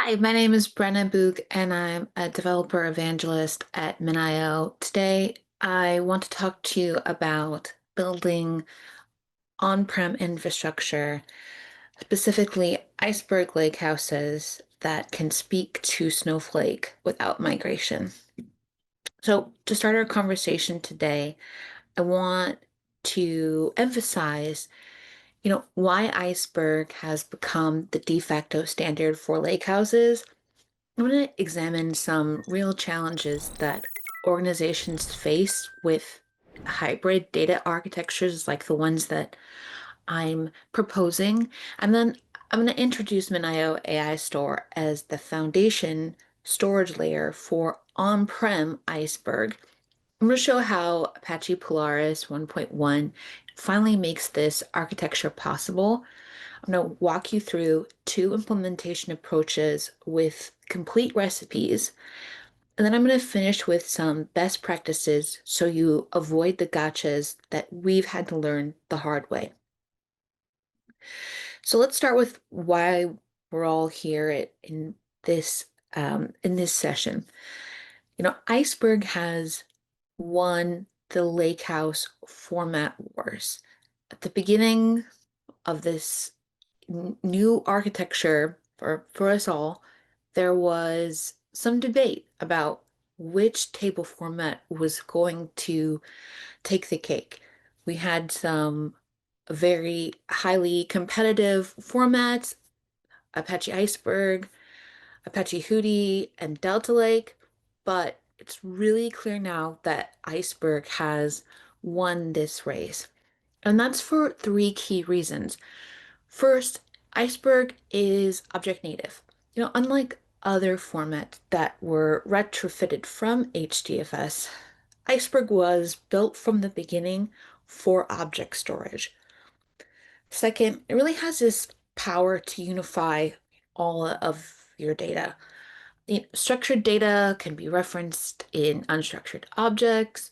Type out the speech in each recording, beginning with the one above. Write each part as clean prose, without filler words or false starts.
Hi, my name is Brenna Buuck, and I'm a developer evangelist at MinIO. Today, I want to talk to you about building on-prem infrastructure, specifically Iceberg lakehouses that can speak to Snowflake without migration. So, to start our conversation today, I want to emphasize why Iceberg has become the de facto standard for lakehouses. I'm going to examine some real challenges that organizations face with hybrid data architectures like the ones that I'm proposing. And then I'm going to introduce MinIO AI Store as the foundation storage layer for on-prem Iceberg. I'm going to show how Apache Polaris 1.1 finally makes this architecture possible. I'm going to walk you through two implementation approaches with complete recipes, and then I'm going to finish with some best practices so you avoid the gotchas that we've had to learn the hard way. So let's start with why we're all here in this session. Iceberg has won the Lakehouse format wars. At the beginning of this new architecture for us all, there was some debate about which table format was going to take the cake. We had some very highly competitive formats, Apache Iceberg, Apache Hudi, and Delta Lake, but it's really clear now that Iceberg has won this race. And that's for three key reasons. First, Iceberg is object native. Unlike other formats that were retrofitted from HDFS, Iceberg was built from the beginning for object storage. Second, it really has this power to unify all of your data. Structured data can be referenced in unstructured objects.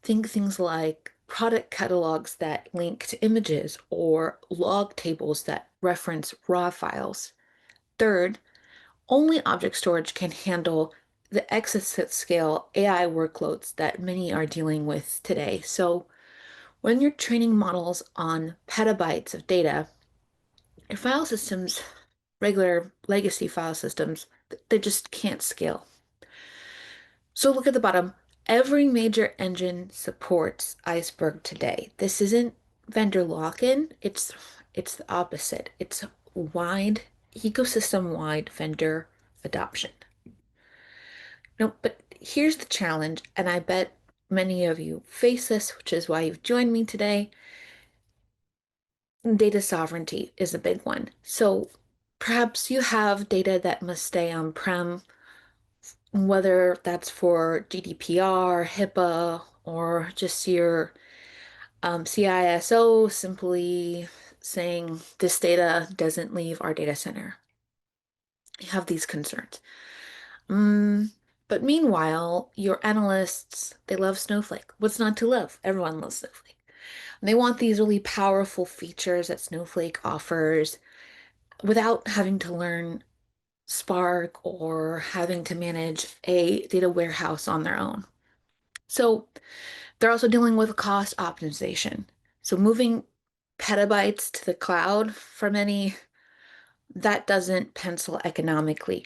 Think things like product catalogs that link to images or log tables that reference raw files. Third, only object storage can handle the exascale AI workloads that many are dealing with today. So when you're training models on petabytes of data, your file systems, regular legacy file systems, they just can't scale. So look at the bottom. Every major engine supports Iceberg today. This isn't vendor lock-in, it's the opposite. It's wide, ecosystem-wide vendor adoption. No, but here's the challenge, and I bet many of you face this, which is why you've joined me today. Data sovereignty is a big one. So perhaps you have data that must stay on-prem, whether that's for GDPR, HIPAA, or just your CISO simply saying this data doesn't leave our data center. You have these concerns. But meanwhile, your analysts, they love Snowflake. What's not to love? Everyone loves Snowflake. And they want these really powerful features that Snowflake offers without having to learn Spark or having to manage a data warehouse on their own. So they're also dealing with cost optimization. So moving petabytes to the cloud for many, that doesn't pencil economically.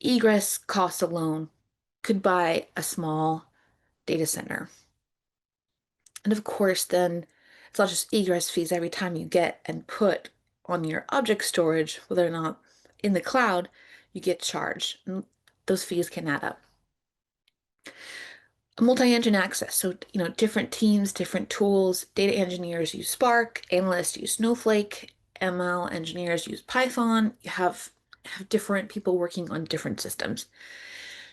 Egress costs alone could buy a small data center. And of course, then it's not just egress fees every time you get and put on your object storage, whether or not in the cloud, you get charged. And those fees can add up. Multi-engine access. So, different teams, different tools. Data engineers use Spark, analysts use Snowflake, ML engineers use Python. You have different people working on different systems.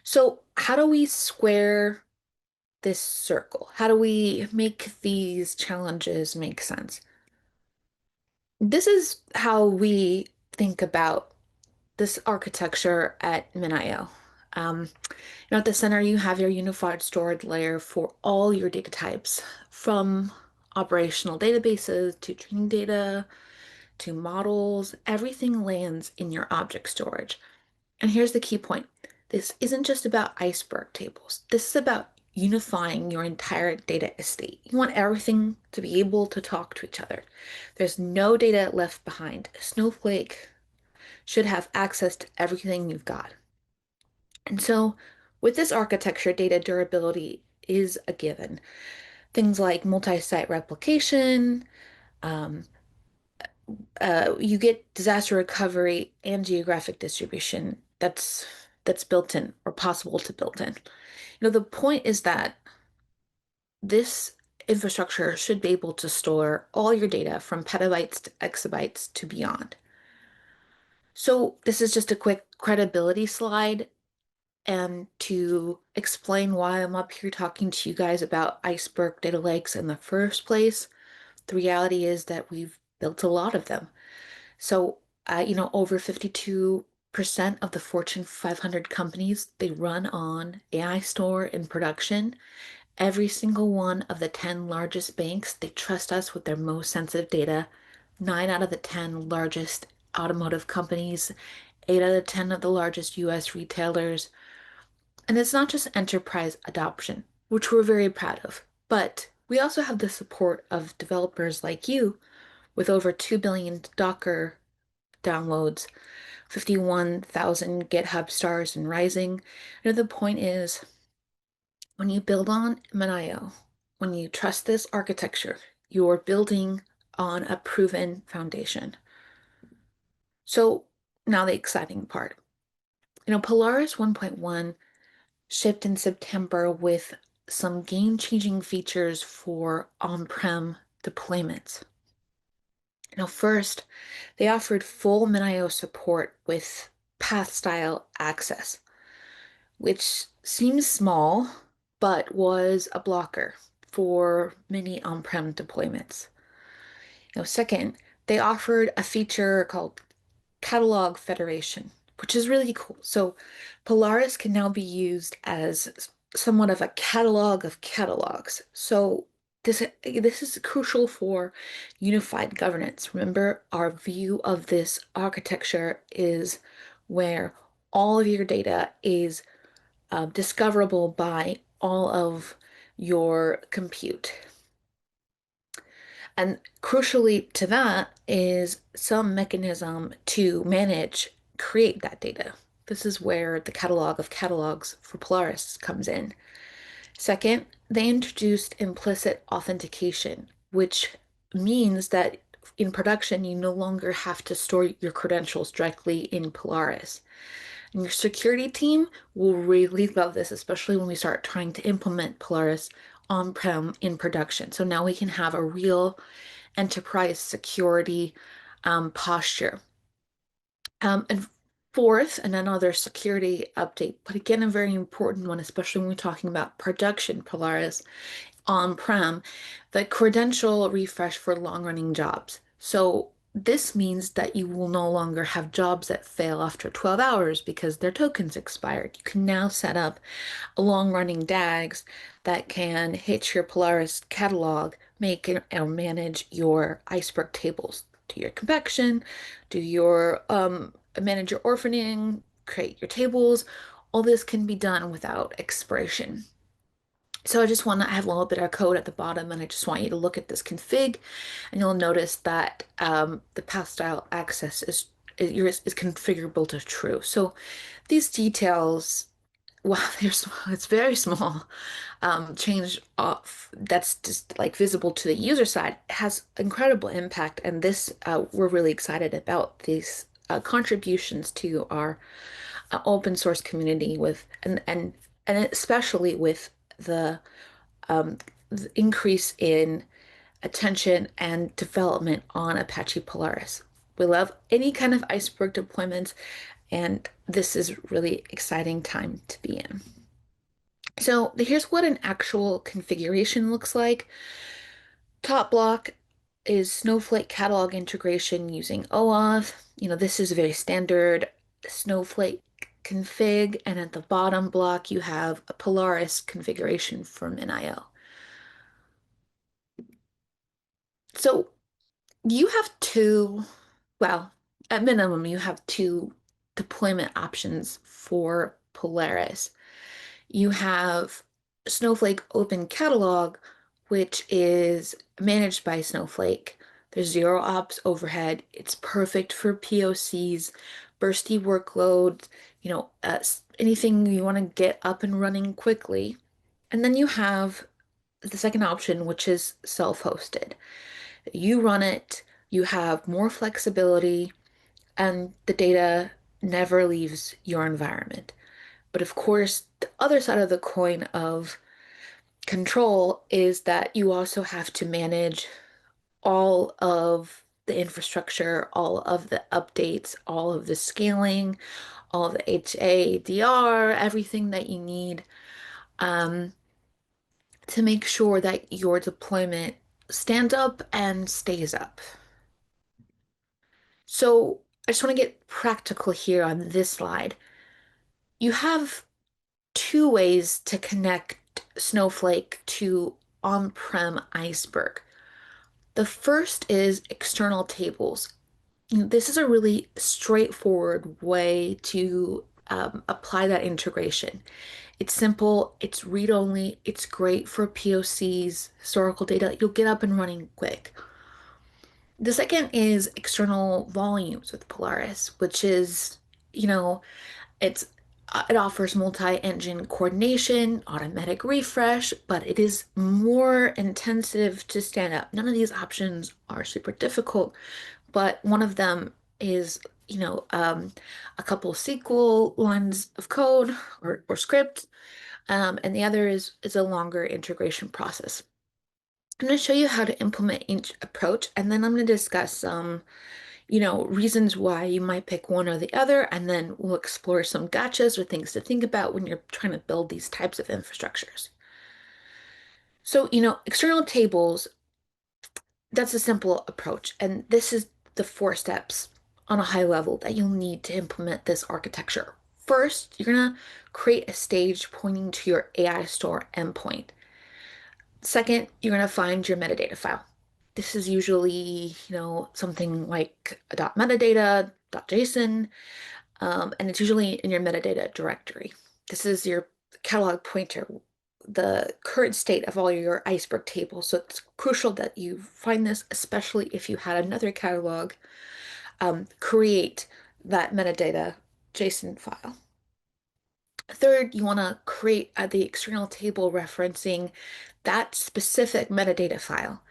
So, how do we square this circle? How do we make these challenges make sense? This is how we think about this architecture at MinIO. At the center, you have your unified storage layer for all your data types, from operational databases to training data to models. Everything lands in your object storage. And here's the key point. This isn't just about iceberg tables. This is about unifying your entire data estate. You want everything to be able to talk to each other. There's no data left behind. Snowflake should have access to everything you've got. And so with this architecture, data durability is a given. Things like multi-site replication, um, you get disaster recovery and geographic distribution that's built in or possible to build in. The point is that this infrastructure should be able to store all your data from petabytes to exabytes to beyond. So this is just a quick credibility slide and to explain why I'm up here talking to you guys about Iceberg data lakes in the first place. The reality is that we've built a lot of them. So, over 52% of the Fortune 500 companies, they run on AI Store in production. Every single one of the 10 largest banks, they trust us with their most sensitive data. 9 out of the 10 largest automotive companies, 8 out of 10 of the largest US retailers. And it's not just enterprise adoption, which we're very proud of, but we also have the support of developers like you with over 2 billion Docker downloads, 51,000 GitHub stars and rising. The point is, when you build on MinIO, when you trust this architecture, you're building on a proven foundation. So now the exciting part. Polaris 1.1 shipped in September with some game-changing features for on-prem deployments. First, they offered full MinIO support with path-style access, which seems small, but was a blocker for many on-prem deployments. Second, they offered a feature called catalog federation, which is really cool. So Polaris can now be used as somewhat of a catalog of catalogs. So this is crucial for unified governance. Remember, our view of this architecture is where all of your data is discoverable by all of your compute. And crucially to that is some mechanism to create that data. This is where the catalog of catalogs for Polaris comes in. Second, they introduced implicit authentication, which means that in production, you no longer have to store your credentials directly in Polaris. And your security team will really love this, especially when we start trying to implement Polaris on-prem in production. So now we can have a real enterprise security posture. And fourth, and another security update, but again, a very important one, especially when we're talking about production Polaris on-prem, the credential refresh for long-running jobs. So this means that you will no longer have jobs that fail after 12 hours because their tokens expired. You can now set up long-running DAGs that can hit your Polaris catalog, make and manage your Iceberg tables. Do your convection, do your manage your orphaning, create your tables. All this can be done without expiration. So I have a little bit of code at the bottom, and I just want you to look at this config, and you'll notice that the path style access is configurable to true. So these details, wow, it's very small, change off that's just like visible to the user side has incredible impact. And this, we're really excited about these contributions to our open source community and especially with the, the increase in attention and development on Apache Polaris. We love any kind of Iceberg deployments, and this is really exciting time to be in. So here's what an actual configuration looks like. Top block is Snowflake catalog integration using OAuth. This is a very standard Snowflake config, and at the bottom block you have a Polaris configuration from MinIO. So you have two, well, at minimum, you have two deployment options for Polaris. You have Snowflake Open Catalog, which is managed by Snowflake. There's zero ops overhead. It's perfect for POCs, bursty workloads, anything you want to get up and running quickly. And then you have the second option, which is self-hosted. You run it, you have more flexibility, and the data never leaves your environment. But of course, the other side of the coin of control is that you also have to manage all of the infrastructure, all of the updates, all of the scaling, all of the HADR, everything that you need um, to make sure that your deployment stands up and stays up. So I just want to get practical here on this slide. You have two ways to connect Snowflake to on-prem Iceberg. The first is external tables. This is a really straightforward way to apply that integration. It's simple, it's read-only, it's great for POCs, historical data. You'll get up and running quick. The second is external volumes with Polaris, which is, you know, it's it offers multi-engine coordination, automatic refresh, but it is more intensive to stand up. None of these options are super difficult, but one of them is, a couple SQL lines of code or script, and the other is a longer integration process. I'm going to show you how to implement each approach, and then I'm going to discuss some reasons why you might pick one or the other, and then we'll explore some gotchas or things to think about when you're trying to build these types of infrastructures. So, external tables, that's a simple approach, and this is the four steps on a high level that you'll need to implement this architecture. First, you're going to create a stage pointing to your AI store endpoint. Second, you're going to find your metadata file. This is usually, something like a .metadata, .json, and it's usually in your metadata directory. This is your catalog pointer, the current state of all your Iceberg tables. So it's crucial that you find this, especially if you had another catalog, create that metadata JSON file. Third, you want to create the external table referencing that specific metadata file.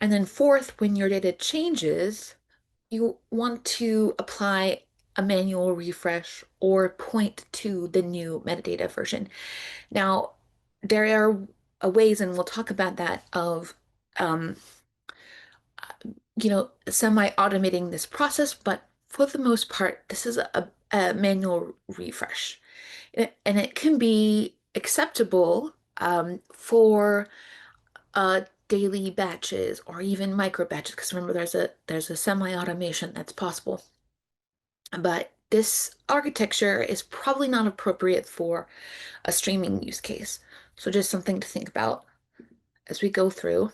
And then fourth, when your data changes, you want to apply a manual refresh or point to the new metadata version. Now, there are ways, and we'll talk about that, of um, semi-automating this process, but for the most part, this is a manual refresh. And it can be acceptable for daily batches or even micro batches, because remember there's a semi-automation that's possible. But this architecture is probably not appropriate for a streaming use case. So just something to think about as we go through.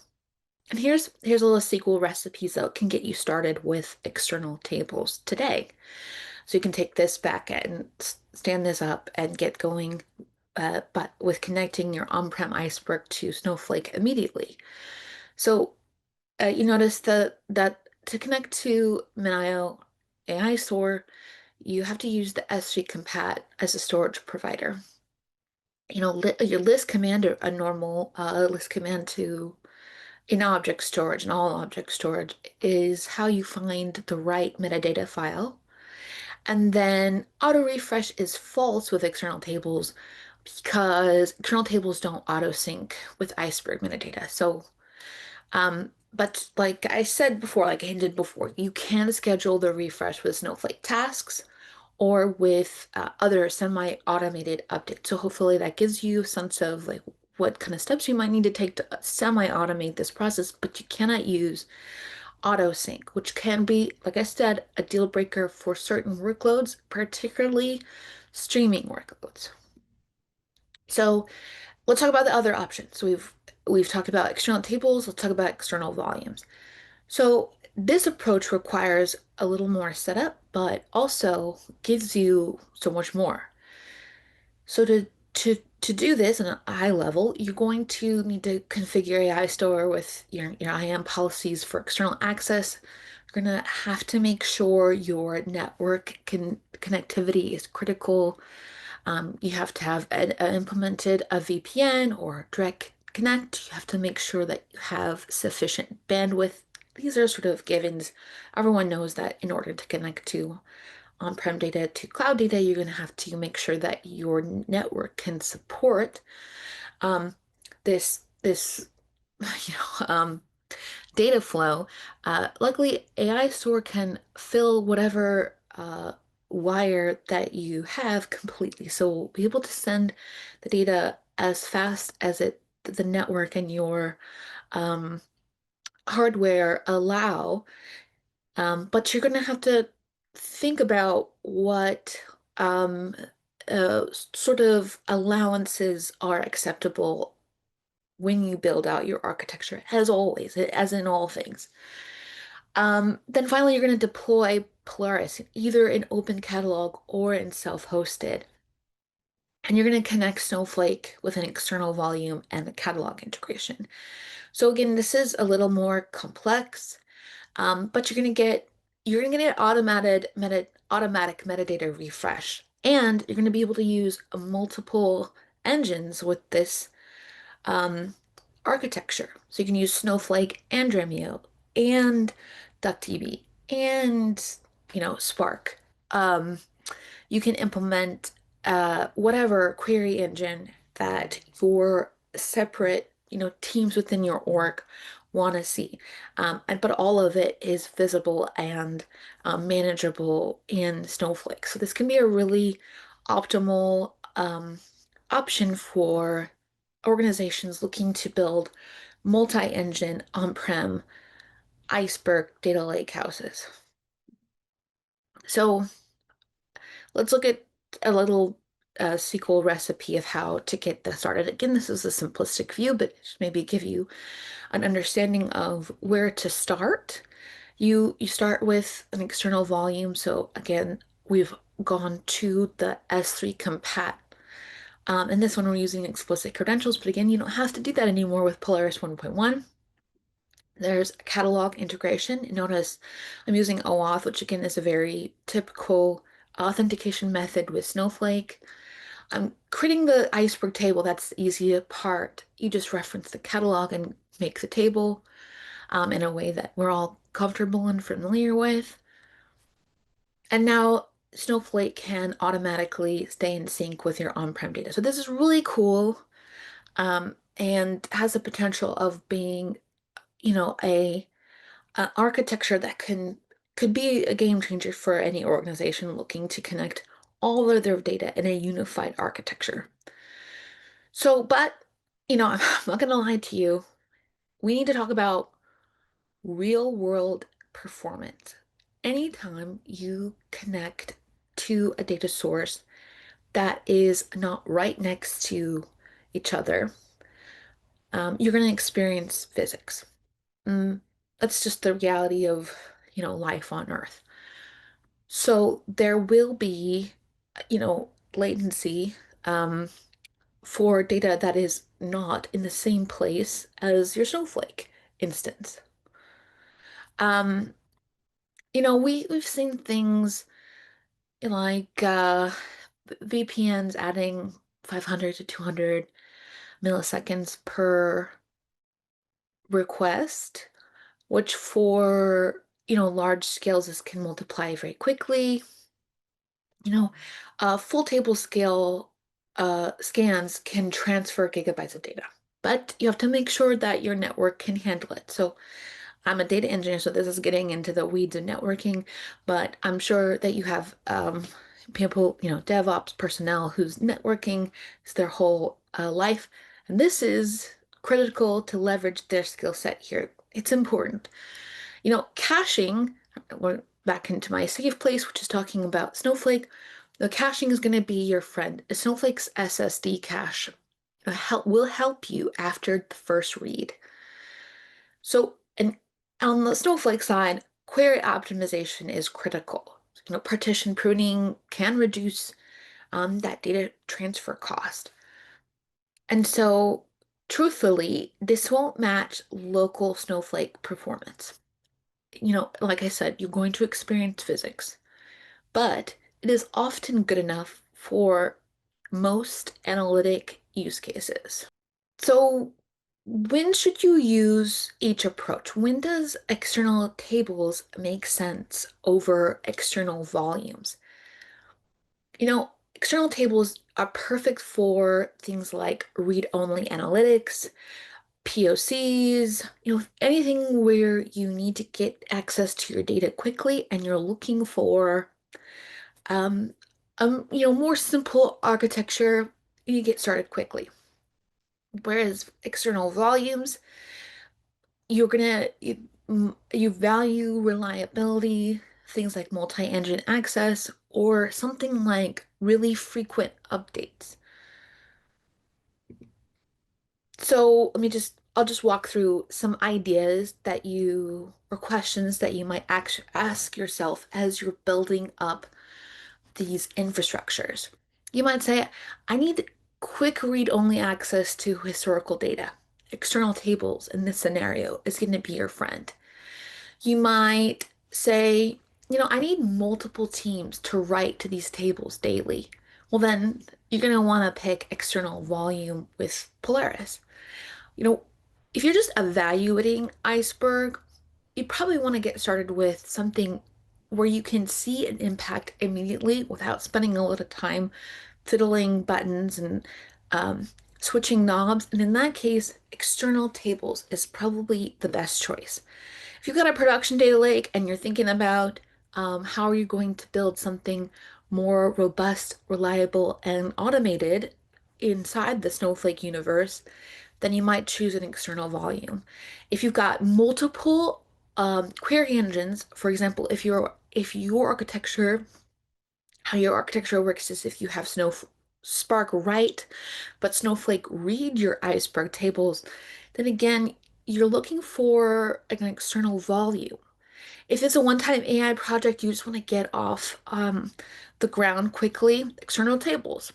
And here's a little SQL recipes that can get you started with external tables today. So you can take this back and stand this up and get going, but with connecting your on-prem Iceberg to Snowflake immediately. So you notice that to connect to MinIO AI Store, you have to use the S3 compat as a storage provider. Your list command, or a normal list command to in object storage and all object storage, is how you find the right metadata file. And then auto refresh is false with external tables because external tables don't auto sync with Iceberg metadata. So, but like I said before, like I hinted before, you can schedule the refresh with Snowflake tasks or with other semi-automated updates. So hopefully that gives you a sense of like what kind of steps you might need to take to semi-automate this process, but you cannot use auto sync, which can be, like I said, a deal breaker for certain workloads, particularly streaming workloads. So let's talk about the other options. So we've talked about external tables, let's talk about external volumes. So this approach requires a little more setup, but also gives you so much more. So to do this on a high level, you're going to need to configure AI Store with your IAM policies for external access. You're gonna have to make sure your network connectivity is critical. You have to have implemented a VPN or direct connect. You have to make sure that you have sufficient bandwidth. These are sort of givens. Everyone knows that in order to connect to on-prem data to cloud data, you're going to have to make sure that your network can support um, this data flow. Luckily, AI Store can fill whatever wire that you have completely. So we'll be able to send the data as fast as the network and your um, hardware allow. But you're going to have to think about what um, sort of allowances are acceptable when you build out your architecture, as always, as in all things. Then finally, you're going to deploy Polaris either in open catalog or in self-hosted. And you're going to connect Snowflake with an external volume and a catalog integration. So again, this is a little more complex. But you're gonna get automatic metadata refresh, and you're gonna be able to use multiple engines with this um, architecture. So you can use Snowflake and Dremio and DuckDB and Spark. Um, you can implement whatever query engine that your separate, teams within your org want to see. But all of it is visible and manageable in Snowflake. So this can be a really optimal option for organizations looking to build multi-engine on-prem Iceberg data lake houses. So let's look at a little SQL recipe of how to get this started. Again, this is a simplistic view, but just maybe give you an understanding of where to start. You start with an external volume. So again, we've gone to the S3 compat. And this one we're using explicit credentials, but again, you don't have to do that anymore with Polaris 1.1. There's a catalog integration. Notice I'm using OAuth, which again is a very typical authentication method with Snowflake. I'm creating the Iceberg table. That's the easy part. You just reference the catalog and make the table in a way that we're all comfortable and familiar with. And now Snowflake can automatically stay in sync with your on-prem data. So this is really cool and has the potential of being, a architecture that could be a game changer for any organization looking to connect all of their data in a unified architecture. So, but I'm not gonna lie to you. We need to talk about real world performance. Anytime you connect to a data source that is not right next to each other, you're going to experience physics. Mm, that's just the reality of, life on Earth. So there will be, latency for data that is not in the same place as your Snowflake instance. Um, we've seen things like VPNs adding 500 to 200 milliseconds per request, which for, large scales, this can multiply very quickly. Full table scale scans can transfer gigabytes of data, but you have to make sure that your network can handle it. So I'm a data engineer, so this is getting into the weeds of networking, but I'm sure that you have people, DevOps personnel whose networking is their whole life. And this is critical to leverage their skill set here. It's important. Caching, we're back into my safe place, which is talking about Snowflake. The caching is going to be your friend. Snowflake's SSD cache will help you after the first read. So an On the Snowflake side, query optimization is critical. Partition pruning can reduce that data transfer cost. And so, truthfully, this won't match local Snowflake performance. Like I said, you're going to experience physics, but it is often good enough for most analytic use cases. So, when should you use each approach? When does external tables make sense over external volumes? External tables are perfect for things like read-only analytics, POCs, anything where you need to get access to your data quickly and you're looking for um, more simple architecture, you get started quickly. Whereas external volumes, you value reliability, things like multi-engine access, or something like really frequent updates. So I'll just walk through some ideas or questions that you might ask yourself as you're building up these infrastructures. You might say, I need quick read-only access to historical data. External tables in this scenario is going to be your friend. You might say, I need multiple teams to write to these tables daily. Well, then you're going to want to pick external volume with Polaris. You know, if you're just evaluating Iceberg, you probably want to get started with something where you can see an impact immediately without spending a lot of time fiddling buttons and um, switching knobs. And in that case, external tables is probably the best choice. If you've got a production data lake and you're thinking about how are you going to build something more robust, reliable, and automated inside the Snowflake universe, then you might choose an external volume. If you've got multiple query engines, for example, if your architecture, how your architecture works is if you have Spark write, but Snowflake read your Iceberg tables, then again, you're looking for an external volume. If it's a one-time AI project, you just want to get off the ground quickly, external tables.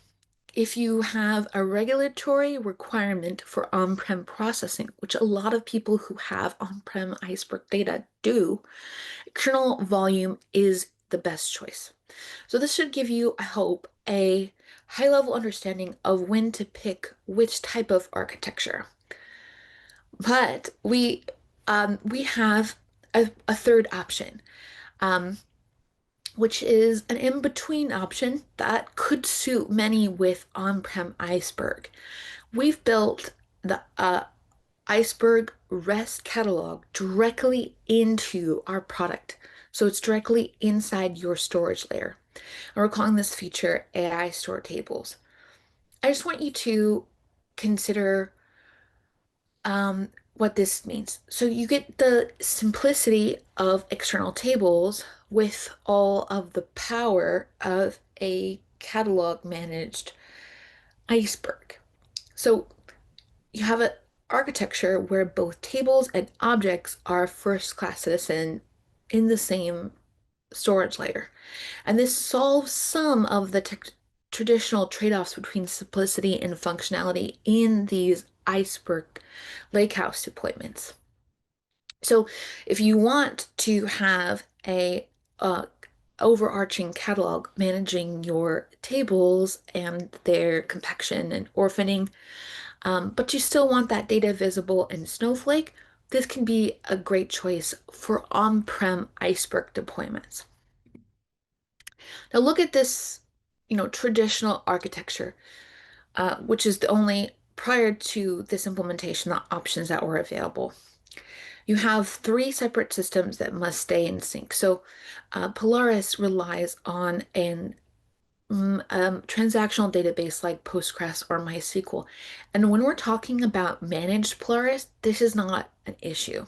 If you have a regulatory requirement for on-prem processing, which a lot of people who have on-prem Iceberg data do, external volume is the best choice. So this should give you, I hope, a high-level understanding of when to pick which type of architecture. But we have a third option, um, which is an in-between option that could suit many with on-prem Iceberg. We've built the Iceberg REST catalog directly into our product. So it's directly inside your storage layer. And we're calling this feature AI Store Tables. I just want you to consider what this means. So you get the simplicity of external tables with all of the power of a catalog managed Iceberg. So you have an architecture where both tables and objects are first-class citizen in the same storage layer. And this solves some of the traditional trade-offs between simplicity and functionality in these Iceberg lakehouse deployments. So if you want to have a uh, overarching catalog managing your tables and their compaction and orphaning, but you still want that data visible in Snowflake, this can be a great choice for on-prem Iceberg deployments. Now look at this, traditional architecture, which is the only, prior to this implementation, the options that were available. You have three separate systems that must stay in sync. So Polaris relies on an transactional database like Postgres or MySQL. And when we're talking about managed Polaris, this is not an issue.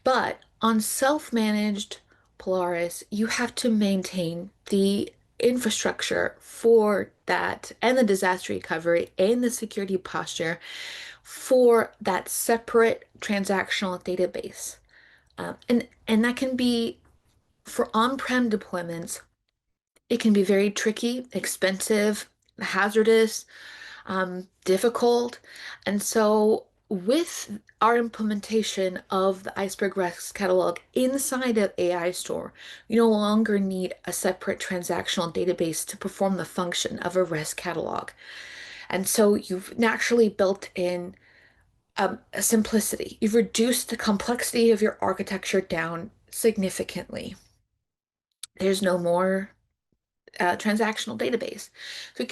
But on self-managed Polaris, you have to maintain the infrastructure for that and the disaster recovery and the security posture for that separate transactional database. And that can be for on-prem deployments. It can be very tricky, expensive, hazardous, difficult. And so, with our implementation of the Iceberg REST catalog inside of AI Store, you no longer need a separate transactional database to perform the function of a REST catalog. And so, you've naturally built in a simplicity. You've reduced the complexity of your architecture down significantly. There's no more transactional database. So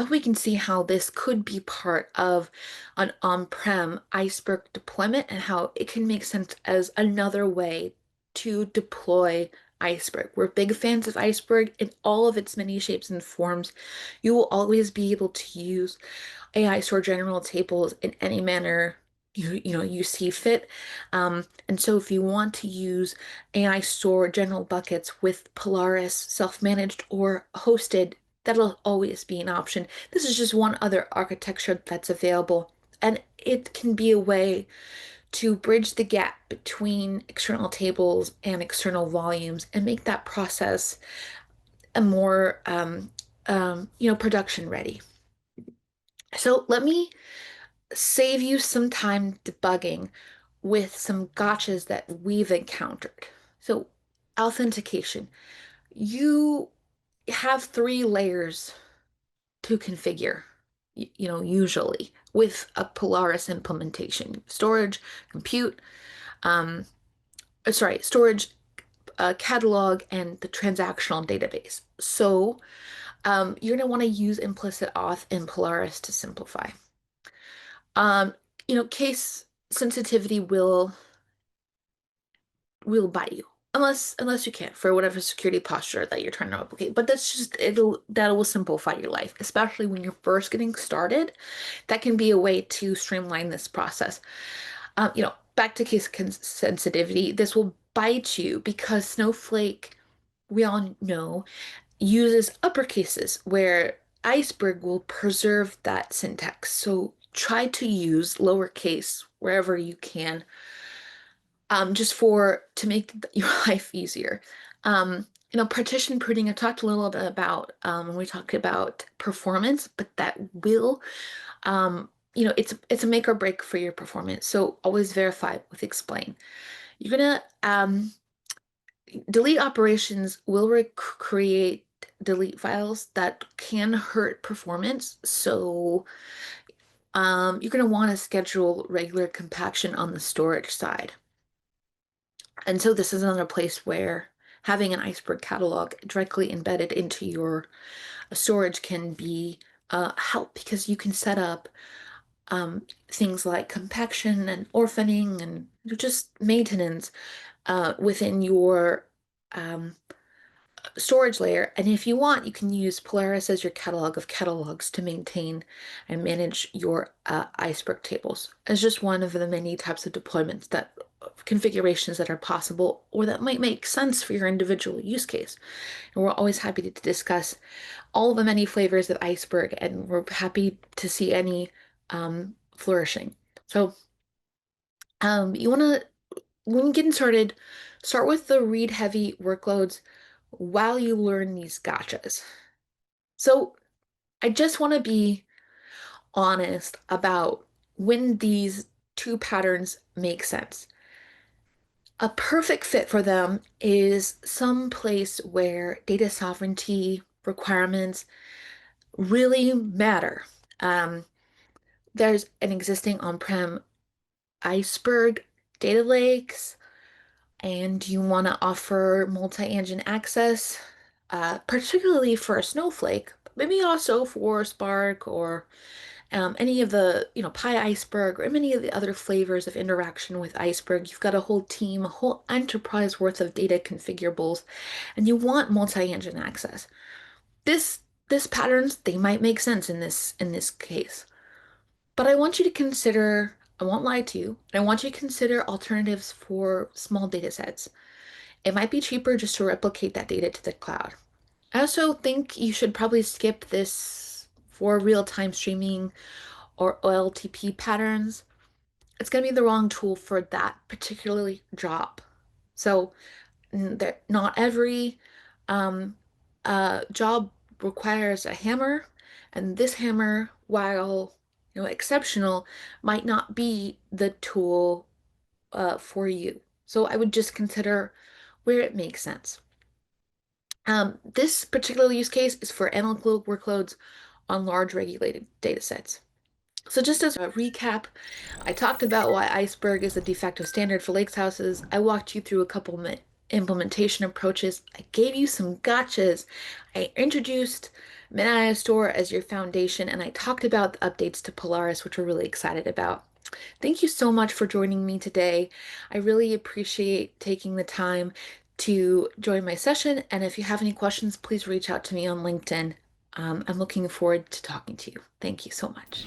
we can see how this could be part of an on-prem Iceberg deployment and how it can make sense as another way to deploy Iceberg. We're big fans of Iceberg in all of its many shapes and forms. You will always be able to use AI store general tables in any manner you see fit. And so if you want to use AI store general buckets with Polaris self-managed or hosted, that'll always be an option. This is just one other architecture that's available, and it can be a way to bridge the gap between external tables and external volumes and make that process a more production ready. So let me save you some time debugging with some gotchas that we've encountered. So, authentication. You have three layers to configure, usually with a Polaris implementation. Storage, compute, um, storage, catalog, and the transactional database. So, you're going to want to use implicit auth in Polaris to simplify. Um, case sensitivity will bite you unless you can't for whatever security posture that you're trying to replicate. But that will simplify your life, especially when you're first getting started. That can be a way to streamline this process. Back to sensitivity, this will bite you because Snowflake, we all know, uses uppercases where Iceberg will preserve that syntax. So try to use lowercase wherever you can, just to make your life easier. Partition pruning, I talked a little bit about when we talked about performance, but that will, it's a make or break for your performance. So always verify with explain. You're gonna delete operations will create delete files that can hurt performance. So you're going to want to schedule regular compaction on the storage side. And so this is another place where having an Iceberg catalog directly embedded into your storage can be help, because you can set up things like compaction and orphaning and just maintenance within your um, storage layer. And if you want, you can use Polaris as your catalog of catalogs to maintain and manage your Iceberg tables as just one of the many types of deployments configurations that are possible or that might make sense for your individual use case. And we're always happy to discuss all the many flavors of Iceberg, and we're happy to see any flourishing. So you want to, when getting started, start with the read heavy workloads while you learn these gotchas. So I just want to be honest about when these two patterns make sense. A perfect fit for them is some place where data sovereignty requirements really matter. Um, there's an existing on-prem Iceberg data lakes, and you want to offer multi-engine access, particularly for a Snowflake, but maybe also for Spark or any of the, Pi Iceberg or many of the other flavors of interaction with Iceberg. You've got a whole team, a whole enterprise worth of data configurables, and you want multi-engine access. This this patterns, they might make sense in this case. But I want you to consider, I won't lie to you, I want you to consider alternatives for small data sets. It might be cheaper just to replicate that data to the cloud. I also think you should probably skip this for real-time streaming or OLTP patterns. It's going to be the wrong tool for that particularly job. So not every um, job requires a hammer, and this hammer, while exceptional, might not be the tool for you. So I would just consider where it makes sense. This particular use case is for analytical workloads on large regulated data sets. So just as a recap, I talked about why Iceberg is the de facto standard for lakehouses. I walked you through a couple implementation approaches. I gave you some gotchas. I introduced MinIO Store as your foundation, and I talked about the updates to Polaris, which we're really excited about. Thank you so much for joining me today. I really appreciate taking the time to join my session, and if you have any questions, please reach out to me on LinkedIn. I'm looking forward to talking to you. Thank you so much.